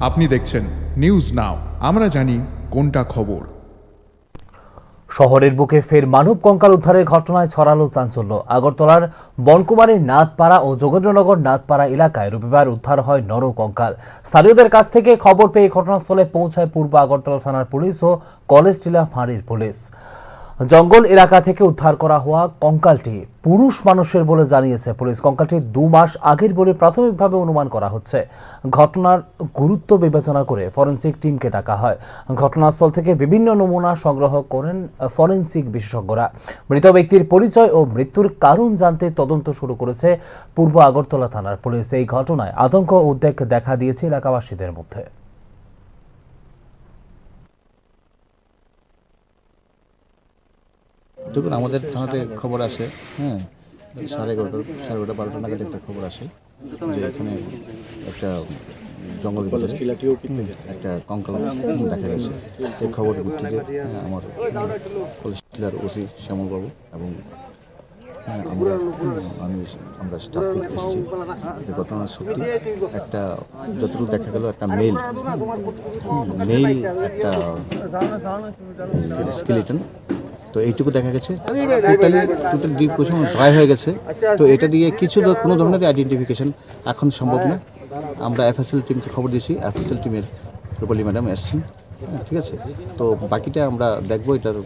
আপনি দেখছেন news now, আমরা জানি কোনটা খবর। শহরের বুকে ফের মানব কঙ্কাল উদ্ধারের ঘটনায় ছড়ালো চাঞ্চল্য। আগরতলার বনকুমারীর নাথপাড়া ও যোগেন্দ্রনগর নাথপাড়া এলাকায় রবিবার উদ্ধার হয় নর কঙ্কাল। স্থানীয়দের কাছ থেকে খবর পেয়ে ঘটনাস্থলে পৌঁছায় পূর্ব আগরতলা থানার পুলিশ ও কলেজটিলা ফাঁড়ির পুলিশ। জঙ্গল এলাকা থেকে উদ্ধার করা হওয়া কঙ্কালটি পুরুষ মানুষের বলে জানিয়েছে পুলিশ। কঙ্কালটি 2 মাস আগের বলে প্রাথমিকভাবে অনুমান করা হচ্ছে। ঘটনার গুরুত্ব বিবেচনা করে ফরেনসিক টিমকে ডাকা হয়। ঘটনাস্থল থেকে বিভিন্ন নমুনা সংগ্রহ করেন ফরেনসিক বিশেষজ্ঞরা। মৃত ব্যক্তির পরিচয় ও মৃত্যুর কারণ জানতে তদন্ত শুরু করেছে পূর্ব আগরতলা থানার পুলিশ। এই ঘটনায় আতঙ্ক ও উদ্বেগ দেখা দিয়েছে এলাকাবাসীদের মধ্যে। দেখুন, আমাদের থানাতে খবর আসে, হ্যাঁ, 11:30 12টা নাগাদ একটা খবর আসে যে এখানে একটা জঙ্গলের ভিতরে একটা কঙ্কাল দেখা গেছে। এই খবরের ভিত্তিতে আমার কলেজটিলার ওসি শ্যামলবাবু এবং আমরা স্টাফ থেকে এসেছি। যে ঘটনা সত্যি একটা যতটুকু দেখা গেল একটা মেল একটা স্কেলিটন, তো এইটুকু দেখা গেছে। টোটালি ডিপোজিশন ড্রাই হয়ে গেছে। তো এটা দিয়ে কোনো ধরনের আইডেন্টিফিকেশন এখন সম্ভব না। আমরা এফএসএল টিমকে খবর দিয়েছি, এফএসএল টিমের রূপালী ম্যাডাম এসছেন, ঠিক আছে। তো বাকিটা আমরা দেখবো, এটার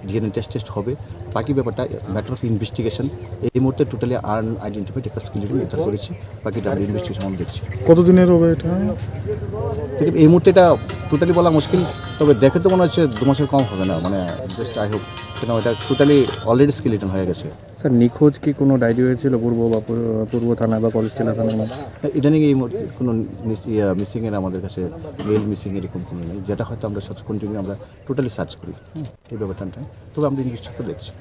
ডিএনএ টেস্ট হবে। বাকি ব্যাপারটা ম্যাটার অফ ইনভেস্টিগেশন। এই মুহূর্তে টোটালি আনআইডেন্টিফাইড একটা স্কেলিটন উদ্ধার করেছি। বাকিটা আমরা ইনভেস্টিগেশন দেখছি। কতদিনের হবে এটা? এই মুহূর্তে এটা টোটালি বলা মুশকিল, তবে দেখে তো মনে হচ্ছে 2 মাসের কম হবে না। মানে জাস্ট আই হোপ, কেন এটা টোটালি অলরেডি স্কেলিটন হয়ে গেছে। স্যার, নিখোঁজ কি কোনো ডায়েরি হয়েছিল পূর্ব থানা বা কলেজটিলা থানার মধ্যে? এটা নিয়ে এই মুহূর্তে কোনো মিসিংয়ের আমাদের কাছে মেল মিসিং এরকম কোনো নেই, যেটা হয়তো আমরা কন্টিনিউ আমরা টোটালি সার্চ করি এই ব্যাপারটা। তবে আমরা ইনভেস্টিগেশন দেখছি।